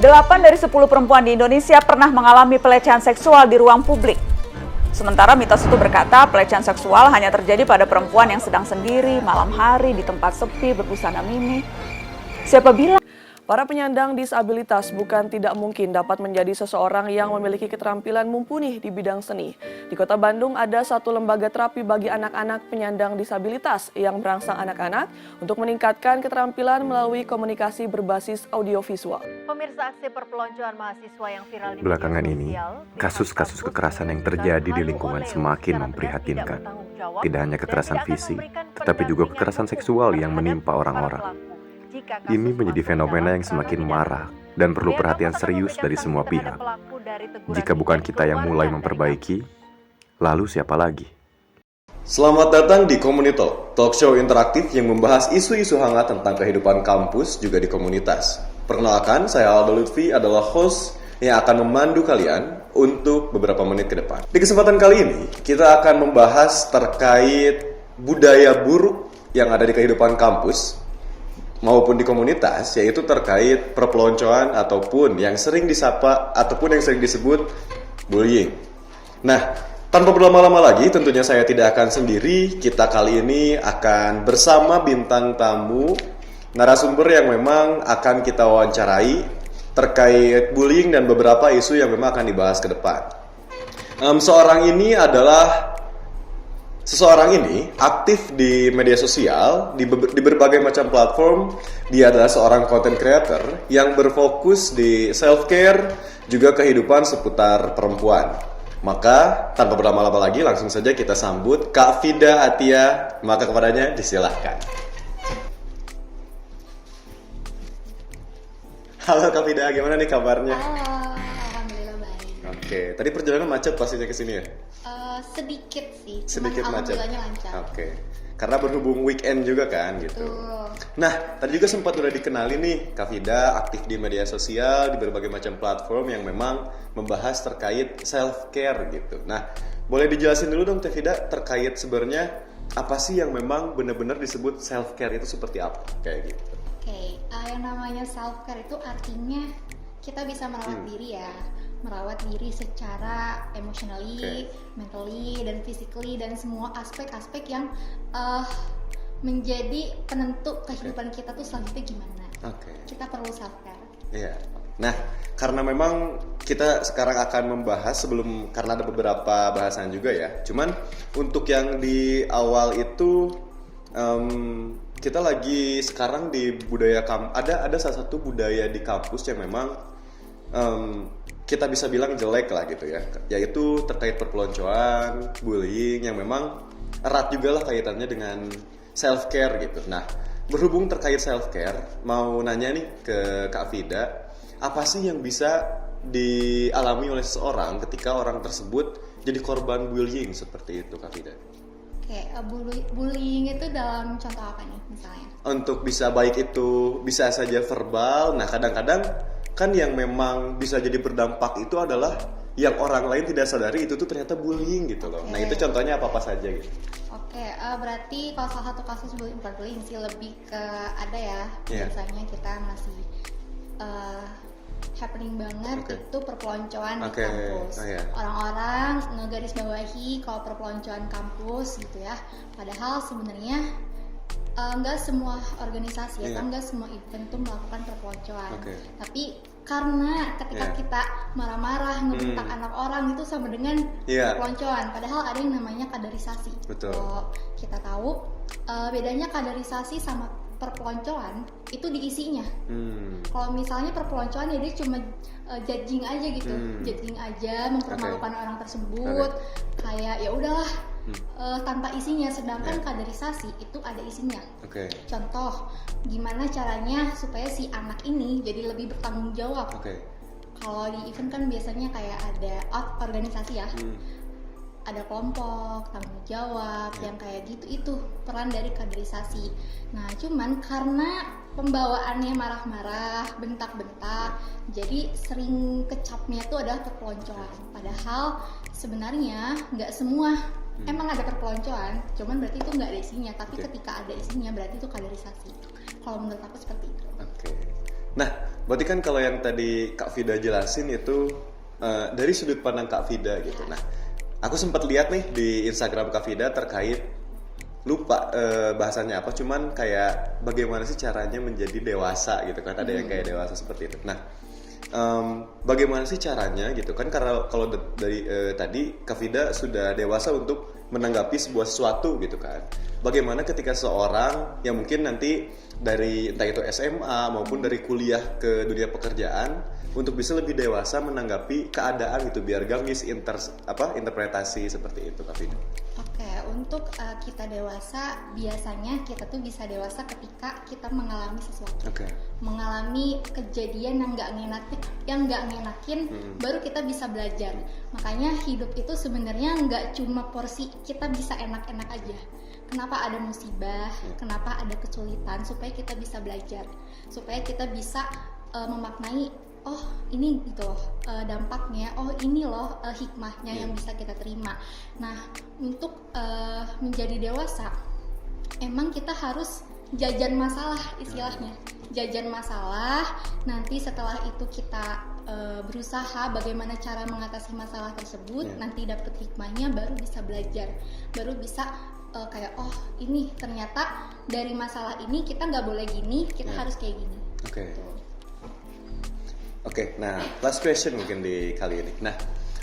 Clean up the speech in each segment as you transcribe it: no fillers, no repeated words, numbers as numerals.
8 dari 10 perempuan di Indonesia pernah mengalami pelecehan seksual di ruang publik. Sementara mitos itu berkata pelecehan seksual hanya terjadi pada perempuan yang sedang sendiri, malam hari, di tempat sepi, berbusana mini. Siapa bilang? Para penyandang disabilitas bukan tidak mungkin dapat menjadi seseorang yang memiliki keterampilan mumpuni di bidang seni. Di Kota Bandung ada satu lembaga terapi bagi anak-anak penyandang disabilitas yang merangsang anak-anak untuk meningkatkan keterampilan melalui komunikasi berbasis audiovisual. Pemirsa, aksi perpeloncoan mahasiswa yang viral di Belakangan media ini, sosial, kasus-kasus kekerasan yang terjadi di lingkungan semakin memprihatinkan. Tidak hanya kekerasan fisik, tetapi juga kekerasan seksual yang menimpa orang-orang. Ini menjadi fenomena yang semakin marak dan perlu perhatian serius dari semua pihak. Jika bukan kita yang mulai memperbaiki, lalu siapa lagi? Selamat datang di Komunital, talk show interaktif yang membahas isu-isu hangat tentang kehidupan kampus juga di komunitas. Perkenalkan, saya Aldo Lutfi adalah host yang akan memandu kalian untuk beberapa menit ke depan. Di kesempatan kali ini, kita akan membahas terkait budaya buruk yang ada di kehidupan kampus maupun di komunitas, yaitu terkait perpeloncoan ataupun yang sering disapa ataupun yang sering disebut bullying. Nah, tanpa berlama-lama lagi, tentunya saya tidak akan sendiri. Kita kali ini akan bersama bintang tamu, narasumber yang memang akan kita wawancarai terkait bullying dan beberapa isu yang memang akan dibahas ke depan. Seseorang ini aktif di media sosial, di berbagai macam platform. Dia adalah seorang content creator yang berfokus di self-care, juga kehidupan seputar perempuan. Maka, tanpa berlama-lama lagi, langsung saja kita sambut Kak Fida Atia. Maka kepadanya disilahkan. Halo Kak Fida, gimana nih kabarnya? Halo, alhamdulillah baik. Oke, tadi perjalanan macet pastinya ke sini ya? Sedikit sih, Sedikit cuman macet. alhamdulillahnya lancar. Oke. Karena berhubung weekend juga kan gitu. Betul. Nah, tadi juga sempat udah dikenali nih, Kak Fida aktif di media sosial, di berbagai macam platform yang memang membahas terkait self-care gitu. Nah, boleh dijelasin dulu dong Teh Fida terkait sebenarnya apa sih yang memang benar-benar disebut self-care itu seperti apa? Kayak gitu. Oke, yang namanya self care itu artinya kita bisa merawat diri ya, merawat diri secara emotionally, mentally, dan physically, dan semua aspek-aspek yang menjadi penentu kehidupan kita tuh selanjutnya gimana. Kita perlu self care. Iya. Nah, karena memang kita sekarang akan membahas karena ada beberapa bahasan juga ya. Cuman untuk yang di awal itu kita lagi sekarang di budaya ada salah satu budaya di kampus yang memang kita bisa bilang jelek lah gitu ya, yaitu terkait perpeloncoan, bullying yang memang erat juga lah kaitannya dengan self care gitu. Nah, berhubung terkait self care, mau nanya nih ke Kak Fida, apa sih yang bisa dialami oleh seseorang ketika orang tersebut jadi korban bullying seperti itu, Kak Fida? Oke, bullying itu dalam contoh apa nih misalnya? Untuk bisa baik itu bisa saja verbal. Nah, kadang-kadang kan yang memang bisa jadi berdampak itu adalah yang orang lain tidak sadari itu tuh ternyata bullying gitu loh. Nah, itu contohnya apa saja gitu. Oke, berarti kalau salah satu kasus bullying, bukan bullying sih, lebih ke ada ya, biasanya kita masih happening banget itu perpeloncoan di kampus. Orang-orang ngegarisbawahi kalau perpeloncoan kampus gitu ya. Padahal sebenarnya nggak semua organisasi atau nggak semua event tuh melakukan perpeloncoan. Tapi karena ketika kita marah-marah ngebentak anak orang itu sama dengan perpeloncoan. Padahal ada yang namanya kaderisasi. Betul. Kita tahu bedanya kaderisasi sama perpeloncoan itu diisinya. Kalau misalnya perpeloncoan ya dia cuma judging aja gitu, judging aja, mempermalukan orang tersebut, kayak ya udahlah tanpa isinya. Sedangkan kaderisasi itu ada isinya. Contoh, gimana caranya supaya si anak ini jadi lebih bertanggung jawab. Kalau di event kan biasanya kayak ada organisasi ya. Ada kelompok, tanggung jawab, yang kayak gitu, itu peran dari kaderisasi. Nah, cuman karena pembawaannya marah-marah, bentak-bentak, jadi sering kecapnya tuh adalah perpeloncoan. Padahal sebenarnya nggak semua, emang ada perpeloncoan, cuman berarti itu nggak ada isinya. Tapi ketika ada isinya berarti itu kaderisasi. Kalau menurut aku seperti itu. Nah, berarti kan kalau yang tadi Kak Vida jelasin itu dari sudut pandang Kak Vida gitu. Nah, aku sempat lihat nih di Instagram Kak Vida terkait, lupa bahasanya apa, cuman kayak bagaimana sih caranya menjadi dewasa gitu kan, ada yang kayak dewasa seperti itu. Nah, bagaimana sih caranya gitu kan, karena kalau dari tadi Kak Vida sudah dewasa untuk menanggapi sebuah sesuatu gitu kan. Bagaimana ketika seorang yang mungkin nanti dari entah itu SMA maupun dari kuliah ke dunia pekerjaan untuk bisa lebih dewasa menanggapi keadaan gitu biar gak interpretasi seperti itu, Kak Vida. Oke, untuk kita dewasa, biasanya kita tuh bisa dewasa ketika kita mengalami sesuatu. Mengalami kejadian yang nggak ngenakin, baru kita bisa belajar. Makanya hidup itu sebenarnya nggak cuma porsi kita bisa enak-enak aja. Kenapa ada musibah, kenapa ada kesulitan, supaya kita bisa belajar, supaya kita bisa memaknai, oh ini gitu loh dampaknya, oh ini loh hikmahnya yang bisa kita terima. Nah, untuk menjadi dewasa, emang kita harus jajan masalah istilahnya. Jajan masalah, nanti setelah itu kita berusaha bagaimana cara mengatasi masalah tersebut, nanti dapet hikmahnya, baru bisa belajar, baru bisa kayak, oh ini ternyata dari masalah ini kita nggak boleh gini, kita harus kayak gini. Oke, nah last question mungkin di kali ini. Nah,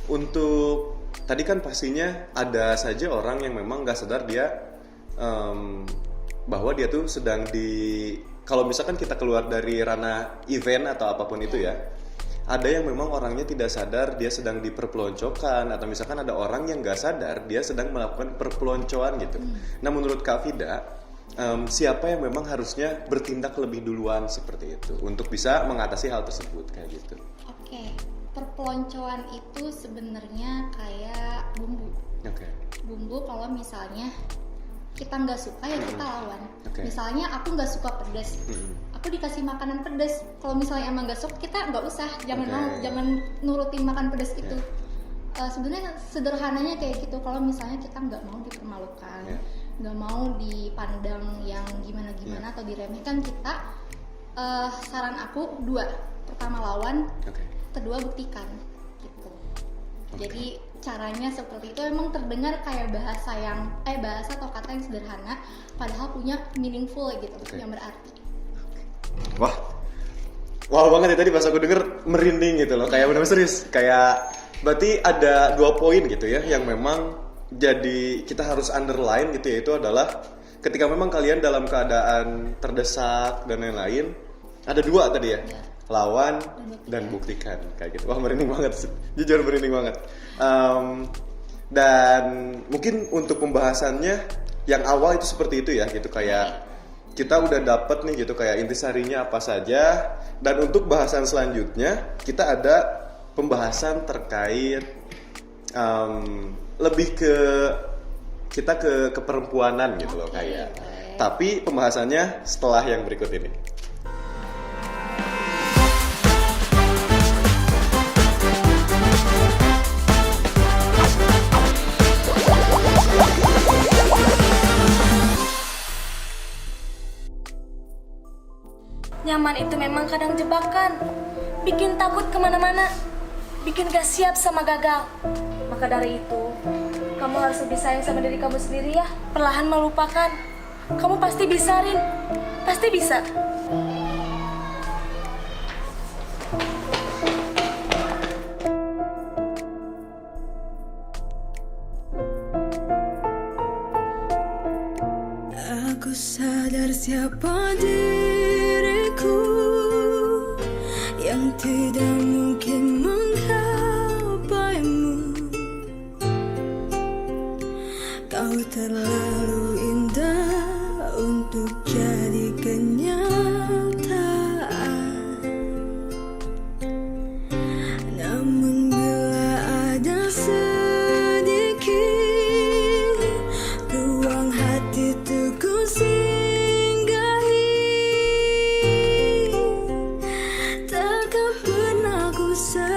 untuk tadi kan pastinya ada saja orang yang memang nggak sadar dia bahwa dia tuh sedang kalau misalkan kita keluar dari ranah event atau apapun itu ya, ada yang memang orangnya tidak sadar dia sedang diperpeloncokan, atau misalkan ada orang yang nggak sadar dia sedang melakukan perpeloncoan gitu. Nah, menurut Kak Vida, siapa yang memang harusnya bertindak lebih duluan seperti itu untuk bisa mengatasi hal tersebut kayak gitu? Oke, perpeloncoan itu sebenarnya kayak bumbu. Bumbu kalau misalnya kita nggak suka ya kita lawan. Misalnya aku nggak suka pedas, aku dikasih makanan pedas. Kalau misalnya emang nggak suka, kita nggak usah, jangan nurutin makan pedas itu. Sebenarnya sederhananya kayak gitu. Kalau misalnya kita nggak mau dipermalukan, nggak mau dipandang yang gimana-gimana atau diremehkan, kita saran aku dua. Pertama lawan, kedua buktikan gitu. Jadi caranya seperti itu, emang terdengar kayak bahasa atau kata yang sederhana, padahal punya meaningful gitu, yang berarti. Wah banget ya, tadi pas aku denger merinding gitu loh, kayak benar-benar serius. Kayak berarti ada 2 poin gitu ya yang memang jadi kita harus underline gitu ya, itu adalah ketika memang kalian dalam keadaan terdesak dan lain-lain, ada 2 tadi ya, lawan dan buktikan kayak gitu. Wah, merinding banget, jujur merinding banget. Dan mungkin untuk pembahasannya yang awal itu seperti itu ya gitu, kayak kita udah dapet nih gitu kayak intisarinya apa saja. Dan untuk bahasan selanjutnya kita ada pembahasan terkait lebih ke kita ke perempuanan gitu loh kayak. Tapi pembahasannya setelah yang berikut ini. Nyaman itu memang kadang jebakan, bikin takut kemana-mana, bikin gak siap sama gagal. Maka dari itu, kamu harus lebih sayang sama diri kamu sendiri ya. Perlahan melupakan. Kamu pasti bisa, Rin. Pasti bisa. Aku sadar siapa diriku yang tidak mungkin menggapaimu. Kau terlalu indah untuk jadi kenyataan. Namun bila ada sedikit ruang hati tuh ku singgahi, takkan pernah ku sakiti.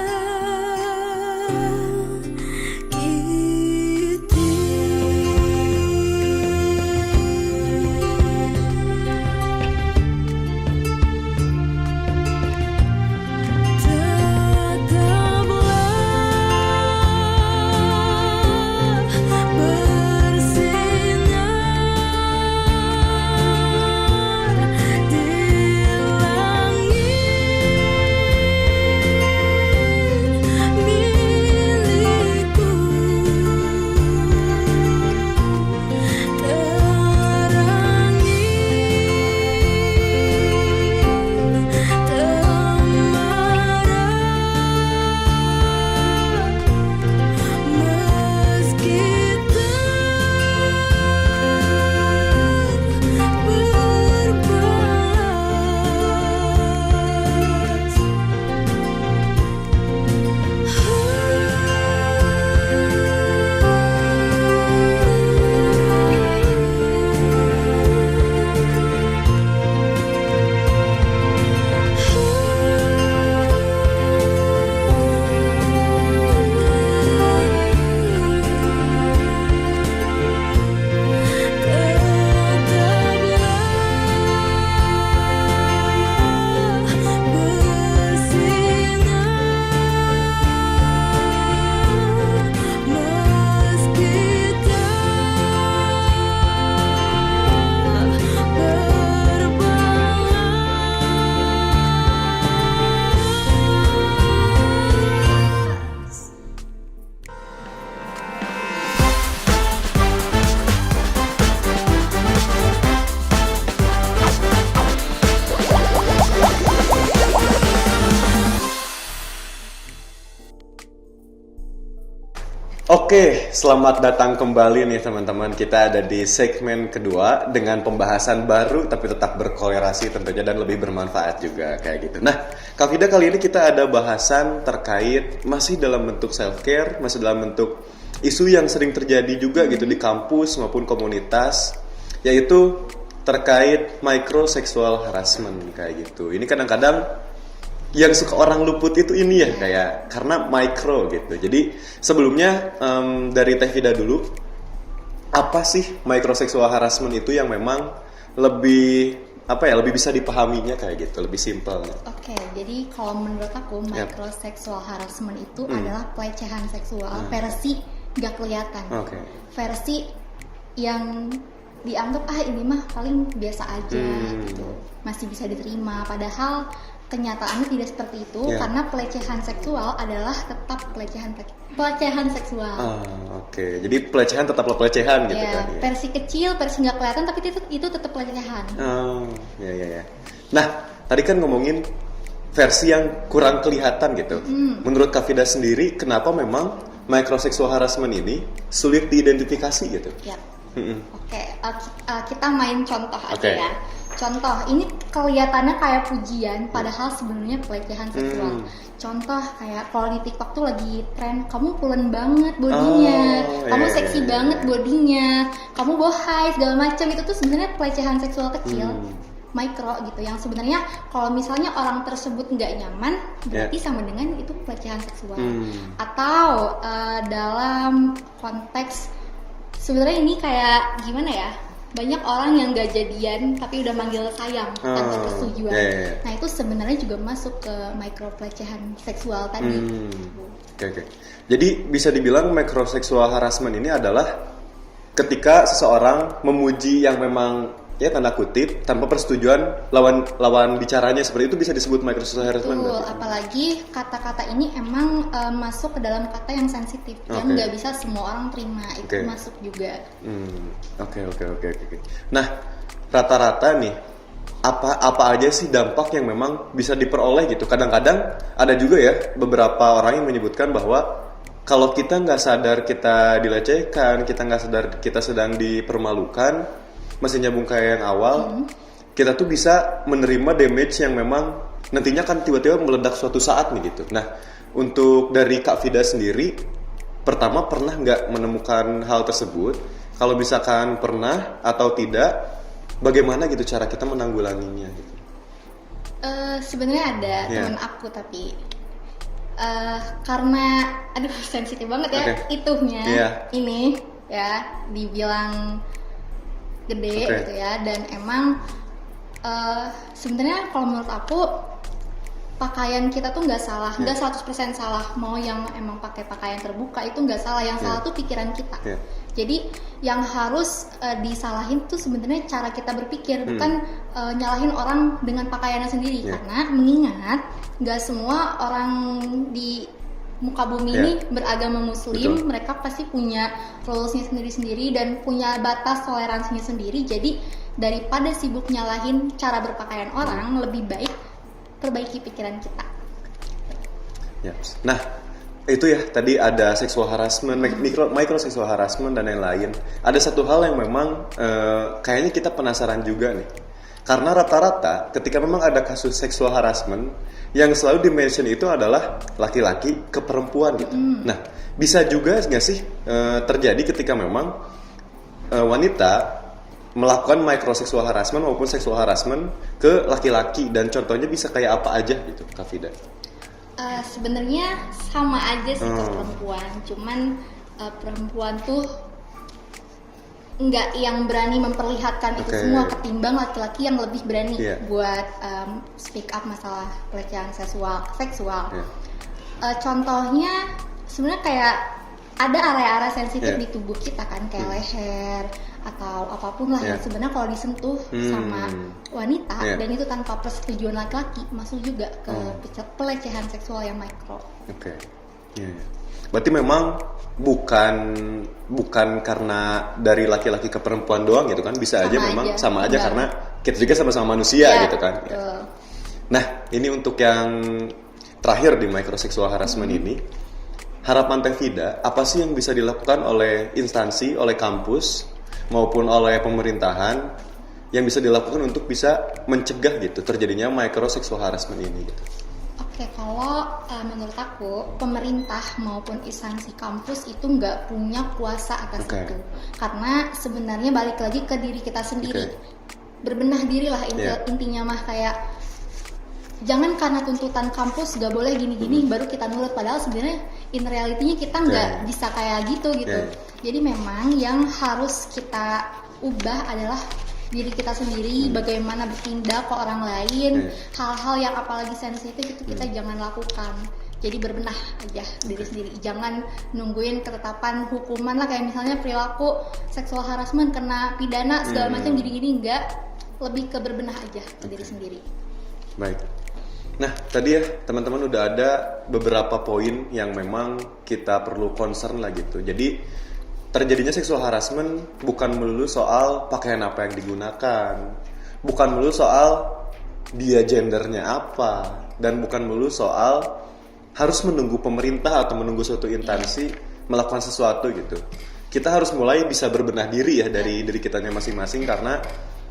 Oke, selamat datang kembali nih teman-teman. Kita ada di segmen kedua dengan pembahasan baru tapi tetap berkolerasi tentunya dan lebih bermanfaat juga kayak gitu. Nah, Kak Vida, kali ini kita ada bahasan terkait masih dalam bentuk self-care, masih dalam bentuk isu yang sering terjadi juga gitu di kampus maupun komunitas, yaitu terkait microsexual harassment kayak gitu. Ini kadang-kadang yang suka orang luput itu ini ya kayak karena micro gitu. Jadi sebelumnya dari Teh Vida dulu, apa sih microsexual harassment itu yang memang lebih lebih bisa dipahaminya kayak gitu, lebih simpel. Oke, jadi kalau menurut aku microsexual harassment itu adalah pelecehan seksual versi gak kelihatan. Versi yang dianggap ini mah paling biasa aja gitu, masih bisa diterima, padahal kenyataannya tidak seperti itu karena pelecehan seksual adalah tetap pelecehan seksual. Jadi pelecehan tetaplah pelecehan gitu kan. Versi kecil, versi nggak kelihatan tapi itu tetap pelecehan. Nah, tadi kan ngomongin versi yang kurang kelihatan gitu. Menurut Kak Vida sendiri, kenapa memang microsexual harassment ini sulit diidentifikasi gitu? Kita main contoh aja ya. Contoh, ini kelihatannya kayak pujian, padahal sebenarnya pelecehan seksual. Contoh kayak kalau di TikTok tuh lagi tren, kamu pulen banget bodinya, kamu seksi banget bodinya, kamu bohai segala macam, itu tuh sebenarnya pelecehan seksual kecil, micro gitu. Yang sebenarnya kalau misalnya orang tersebut nggak nyaman, berarti sama dengan itu pelecehan seksual. Atau dalam konteks sebenarnya ini kayak gimana ya? Banyak orang yang gak jadian tapi udah manggil sayang tanpa persetujuan. Nah itu sebenarnya juga masuk ke micro pelecehan seksual tadi. Jadi bisa dibilang microsexual harassment ini adalah ketika seseorang memuji yang memang tanda kutip tanpa persetujuan lawan bicaranya, seperti itu bisa disebut microsexual harassment. Apalagi kata-kata ini emang masuk ke dalam kata yang sensitif yang nggak bisa semua orang terima, itu masuk juga. Oke. Nah, rata-rata nih apa aja sih dampak yang memang bisa diperoleh gitu? Kadang-kadang ada juga ya beberapa orang yang menyebutkan bahwa kalau kita nggak sadar kita dilecehkan, kita nggak sadar kita sedang dipermalukan, masih nyambung kayak yang awal, kita tuh bisa menerima damage yang memang nantinya kan tiba-tiba meledak suatu saat nih gitu. Nah, untuk dari Kak Vida sendiri, pertama pernah nggak menemukan hal tersebut? Kalau misalkan pernah atau tidak, bagaimana gitu cara kita menanggulanginya? Gitu? Sebenarnya ada teman aku tapi karena sensitif banget ya itunya ini ya dibilang gede gitu ya, dan emang sebenarnya kalau menurut aku pakaian kita tuh nggak salah, nggak 100% salah. Mau yang emang pakai pakaian terbuka itu nggak salah, yang salah tuh pikiran kita. Jadi yang harus disalahin tuh sebenarnya cara kita berpikir, bukan nyalahin orang dengan pakaiannya sendiri. Karena mengingat nggak semua orang di muka bumi ini beragama muslim, mereka pasti punya rulesnya sendiri-sendiri dan punya batas toleransinya sendiri. Jadi daripada sibuk nyalahin cara berpakaian orang, lebih baik perbaiki pikiran kita. Nah, itu ya tadi ada sexual harassment, micro sexual harassment dan lain-lain. Ada satu hal yang memang kayaknya kita penasaran juga nih. Karena rata-rata ketika memang ada kasus sexual harassment, yang selalu di-mention itu adalah laki-laki ke perempuan gitu. Nah, bisa juga nggak sih terjadi ketika memang wanita melakukan microsexual harassment maupun sexual harassment ke laki-laki, dan contohnya bisa kayak apa aja gitu, Kak Vida? Sebenarnya sama aja sih ke perempuan, cuman perempuan tuh nggak yang berani memperlihatkan itu semua ketimbang laki-laki yang lebih berani buat speak up masalah pelecehan seksual. Contohnya sebenarnya kayak ada area-area sensitif di tubuh kita kan, kayak leher atau apapun lah yang sebenarnya kalau disentuh sama wanita dan itu tanpa persetujuan laki-laki masuk juga ke pelecehan seksual yang mikro. Berarti memang bukan karena dari laki-laki ke perempuan doang gitu kan, bisa aja memang sama aja karena kita juga sama-sama manusia gitu kan. Nah, ini untuk yang terakhir di microsexual harassment ini, harapan Teh Vida, apa sih yang bisa dilakukan oleh instansi, oleh kampus, maupun oleh pemerintahan yang bisa dilakukan untuk bisa mencegah gitu terjadinya micro sexual harassment ini gitu? Oke, kalau menurut aku pemerintah maupun instansi kampus itu nggak punya kuasa atas itu, karena sebenarnya balik lagi ke diri kita sendiri, berbenah diri lah intinya mah, kayak jangan karena tuntutan kampus nggak boleh gini-gini baru kita nurut, padahal sebenarnya in reality-nya kita nggak bisa kayak gitu. Jadi memang yang harus kita ubah adalah diri kita sendiri, bagaimana bertindak ke orang lain, hal-hal yang apalagi sensitif itu kita jangan lakukan. Jadi berbenah aja diri sendiri, jangan nungguin ketetapan hukuman lah, kayak misalnya perilaku seksual harassment kena pidana segala macam gini-gini, enggak, lebih ke berbenah aja ke diri sendiri. Baik. Nah, tadi ya teman-teman udah ada beberapa poin yang memang kita perlu concern lah gitu. Jadi terjadinya seksual harassment bukan melulu soal pakaian apa yang digunakan, bukan melulu soal dia gendernya apa, dan bukan melulu soal harus menunggu pemerintah atau menunggu suatu instansi melakukan sesuatu gitu. Kita harus mulai bisa berbenah diri ya dari diri kitanya masing-masing, karena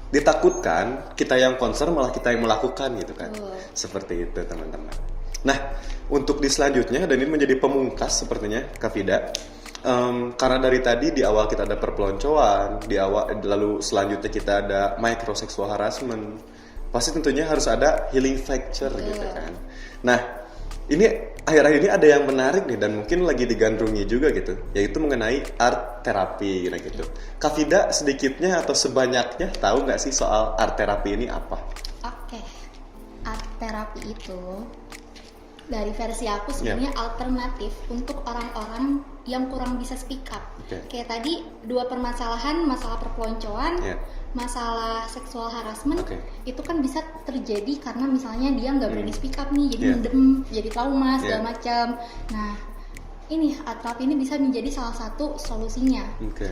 ditakutkan kita yang concern malah kita yang melakukan gitu kan. Seperti itu teman-teman. Nah, untuk di selanjutnya, dan ini menjadi pemungkas sepertinya Kak Vida, karena dari tadi di awal kita ada perpeloncoan, lalu selanjutnya kita ada microsexual harassment, pasti tentunya harus ada healing factor gitu kan. Nah, ini akhir-akhir ini ada yang menarik nih dan mungkin lagi digandrungi juga gitu, yaitu mengenai art therapy gitu. Kak Vida sedikitnya atau sebanyaknya tahu nggak sih soal art therapy ini apa? Oke, art therapy itu dari versi aku sebenarnya alternatif untuk orang-orang yang kurang bisa speak up. Kayak tadi dua permasalahan, masalah perpeloncoan, masalah seksual harassment, itu kan bisa terjadi karena misalnya dia nggak berani speak up nih, jadi mendem, jadi trauma segala macam. Nah, ini art therapy ini bisa menjadi salah satu solusinya.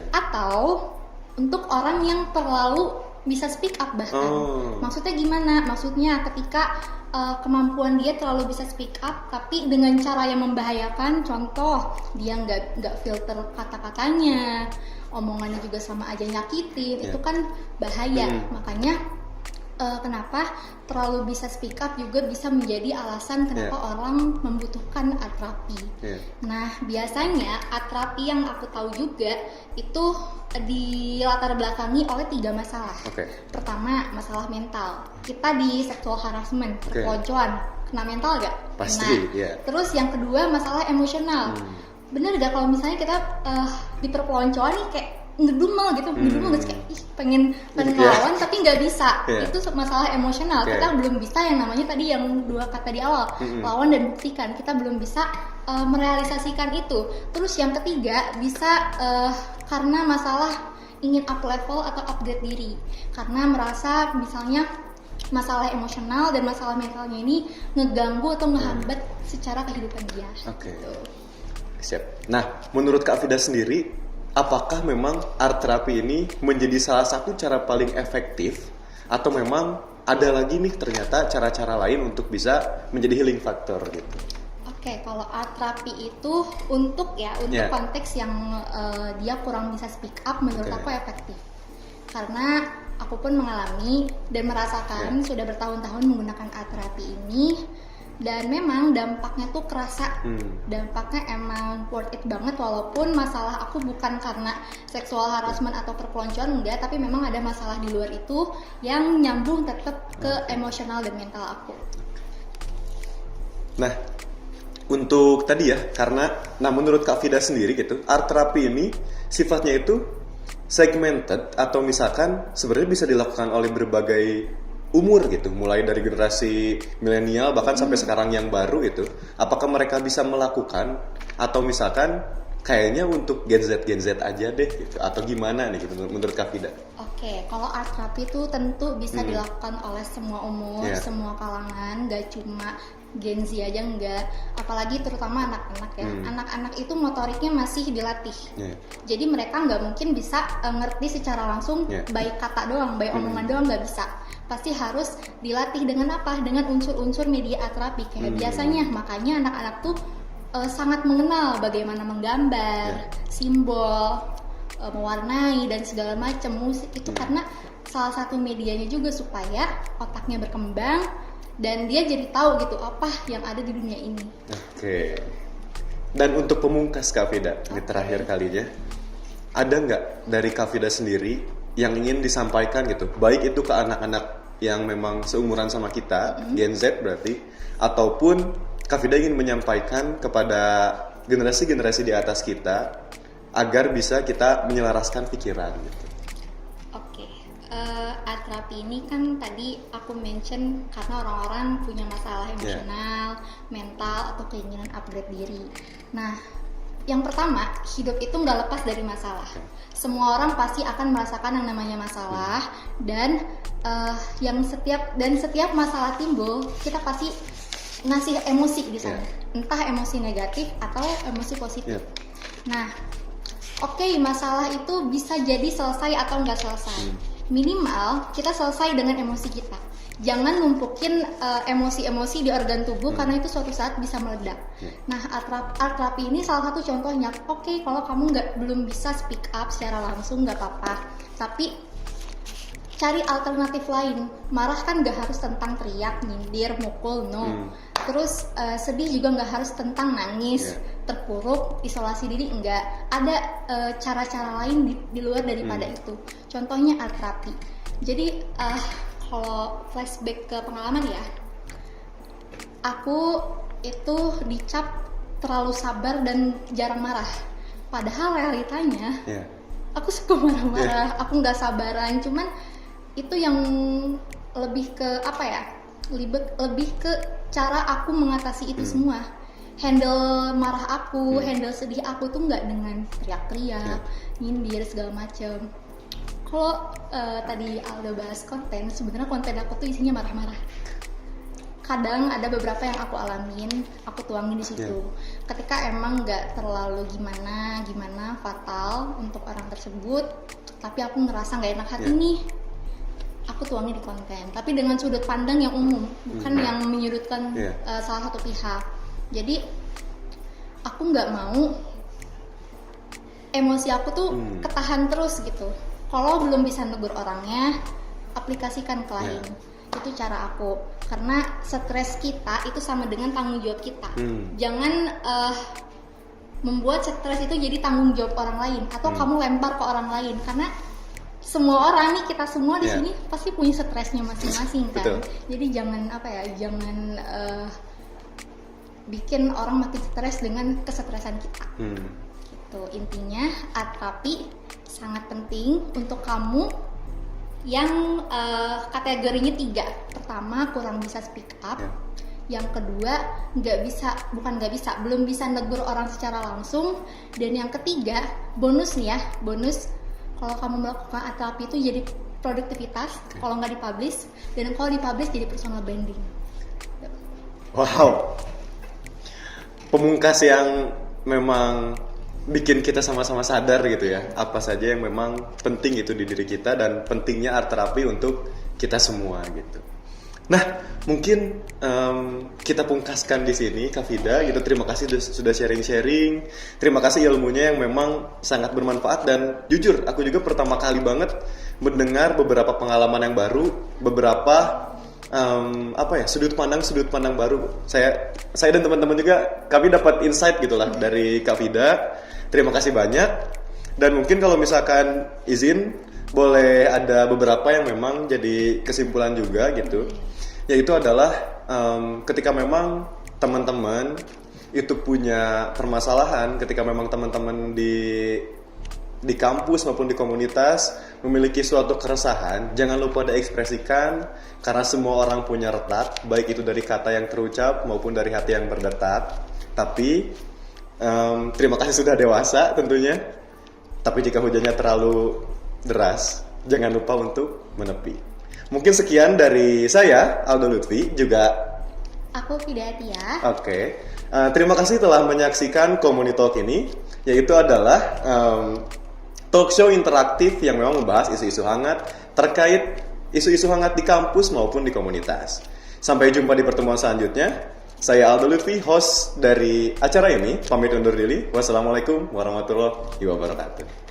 Atau untuk orang yang terlalu bisa speak up bahkan. Maksudnya gimana? Maksudnya ketika kemampuan dia terlalu bisa speak up tapi dengan cara yang membahayakan, contoh dia nggak filter kata-katanya, omongannya juga sama aja nyakitin, itu kan bahaya. Makanya kenapa terlalu bisa speak up juga bisa menjadi alasan kenapa orang membutuhkan art therapy. Nah, biasanya art therapy yang aku tahu juga itu dilatar belakangi oleh 3 masalah. Pertama, masalah mental. Kita di sexual harassment, perpeloncoan, kena mental gak? Pasti, Terus yang kedua, masalah emosional. Bener gak kalau misalnya kita di perpeloncoan nih kayak ngedumel gitu, kayak pengen ngelawan tapi nggak bisa. Itu masalah emosional. Kita belum bisa yang namanya tadi yang 2 kata di awal, lawan dan buktikan. Kita belum bisa merealisasikan itu. Terus yang ketiga bisa karena masalah ingin up level atau upgrade diri, karena merasa misalnya masalah emosional dan masalah mentalnya ini ngeganggu atau ngehambat secara kehidupan dia. Gitu. Siap. Nah, menurut Kak Vida sendiri, apakah memang art therapy ini menjadi salah satu cara paling efektif, atau memang ada lagi nih ternyata cara-cara lain untuk bisa menjadi healing factor gitu? Oke, kalau art therapy itu untuk konteks yang dia kurang bisa speak up, menurut aku efektif. Karena aku pun mengalami dan merasakan sudah bertahun-tahun menggunakan art therapy ini, dan memang dampaknya tuh kerasa. Dampaknya emang worth it banget, walaupun masalah aku bukan karena seksual harassment atau perpeloncoan, enggak, tapi memang ada masalah di luar itu yang nyambung tetap ke emosional dan mental aku. Nah, untuk tadi ya, karena menurut Kak Vida sendiri gitu, art therapy ini sifatnya itu segmented, atau misalkan sebenarnya bisa dilakukan oleh berbagai umur gitu, mulai dari generasi milenial bahkan sampai sekarang yang baru itu. Apakah mereka bisa melakukan, atau misalkan kayaknya untuk Gen Z aja deh gitu, atau gimana nih gitu menurut Kak Vida? Oke, kalau art therapy itu tentu bisa dilakukan oleh semua umur, semua kalangan, gak cuma Gen Z aja, enggak. Apalagi terutama anak-anak ya. Anak-anak itu motoriknya masih dilatih. Jadi mereka nggak mungkin bisa ngerti secara langsung baik kata doang, baik omongan doang, nggak bisa. Pasti harus dilatih dengan apa? Dengan unsur-unsur media art terapi kayak biasanya. Makanya anak-anak tuh sangat mengenal bagaimana menggambar, simbol, mewarnai dan segala macam musik itu karena salah satu medianya juga supaya otaknya berkembang dan dia jadi tahu gitu apa yang ada di dunia ini. Oke. Dan untuk pemungkas Kak Vida, ini terakhir kalinya, ada nggak dari Kak Vida sendiri yang ingin disampaikan gitu, baik itu ke anak-anak yang memang seumuran sama kita, Gen Z berarti, ataupun Kak Vida ingin menyampaikan kepada generasi-generasi di atas kita agar bisa kita menyelaraskan pikiran gitu. Oke, art terapi ini kan tadi aku mention karena orang-orang punya masalah emosional, mental, atau keinginan upgrade diri. Nah, yang pertama, hidup itu nggak lepas dari masalah. Semua orang pasti akan merasakan yang namanya masalah, dan setiap masalah timbul, kita pasti ngasih emosi di sana, entah emosi negatif atau emosi positif. Nah, oke, masalah itu bisa jadi selesai atau nggak selesai. Minimal kita selesai dengan emosi kita. Jangan numpukin emosi-emosi di organ tubuh karena itu suatu saat bisa meledak. Nah, art terapi ini salah satu contohnya. Oke, kalau kamu belum bisa speak up secara langsung nggak apa-apa, tapi cari alternatif lain. Marah kan nggak harus tentang teriak, nyindir, mukul, no. Terus sedih juga nggak harus tentang nangis, terpuruk, isolasi diri, enggak. Ada cara-cara lain di luar daripada itu. Contohnya art terapi. Jadi kalau flashback ke pengalaman ya, aku itu dicap terlalu sabar dan jarang marah. Padahal realitanya, aku suka marah-marah, aku nggak sabaran. Cuman itu yang lebih ke apa ya? Lebih ke cara aku mengatasi itu semua. Handle marah aku, handle sedih aku tuh nggak dengan teriak-teriak, nyindir segala macem. Kalau tadi Aldo bahas konten, sebenarnya konten aku tuh isinya marah-marah. Kadang ada beberapa yang aku alamin, aku tuangin di situ. Ketika emang nggak terlalu gimana fatal untuk orang tersebut, tapi aku ngerasa nggak enak hati nih, aku tuangin di konten. Tapi dengan sudut pandang yang umum, bukan yang menyudutkan salah satu pihak. Jadi aku nggak mau emosi aku tuh ketahan terus gitu. Kalau belum bisa negur orangnya, aplikasikan ke lain. Itu cara aku. Karena stres kita itu sama dengan tanggung jawab kita. Jangan membuat stres itu jadi tanggung jawab orang lain atau kamu lempar ke orang lain. Karena semua orang nih, kita semua di sini pasti punya stresnya masing-masing kan. Jadi jangan jangan bikin orang makin stres dengan kesetresan kita. Gitu. Intinya art terapi sangat penting untuk kamu yang kategorinya 3. Pertama, kurang bisa speak up. Yang kedua, belum bisa negur orang secara langsung. Dan yang ketiga, bonus kalau kamu melakukan art terapi itu jadi produktivitas, kalau nggak dipublish, dan kalau dipublish jadi personal branding. Wow, pemungkas yang memang bikin kita sama-sama sadar gitu ya, apa saja yang memang penting itu di diri kita dan pentingnya art terapi untuk kita semua gitu. Nah, mungkin kita pungkaskan di sini Kak Vida gitu. Terima kasih sudah sharing-sharing. Terima kasih ilmunya yang memang sangat bermanfaat, dan jujur aku juga pertama kali banget mendengar beberapa pengalaman yang baru, beberapa sudut pandang baru. Saya dan teman-teman juga kami dapat insight gitulah dari Kak Vida. Terima kasih banyak. Dan mungkin kalau misalkan izin, boleh ada beberapa yang memang jadi kesimpulan juga gitu. Yaitu adalah ketika memang teman-teman itu punya permasalahan, ketika memang teman-teman di kampus maupun di komunitas memiliki suatu keresahan, jangan lupa diekspresikan, karena semua orang punya retak, baik itu dari kata yang terucap maupun dari hati yang berdetak. Tapi terima kasih sudah dewasa tentunya. Tapi jika hujannya terlalu deras, jangan lupa untuk menepi. Mungkin sekian dari saya, Aldo Lutfi, juga aku Vida Atia. Oke. Terima kasih telah menyaksikan Community Talk ini, yaitu adalah talk show interaktif yang memang membahas isu-isu hangat terkait isu-isu hangat di kampus maupun di komunitas. Sampai jumpa di pertemuan selanjutnya. Saya Aldo Lutfi, host dari acara ini, pamit undur diri. Wassalamualaikum warahmatullahi wabarakatuh.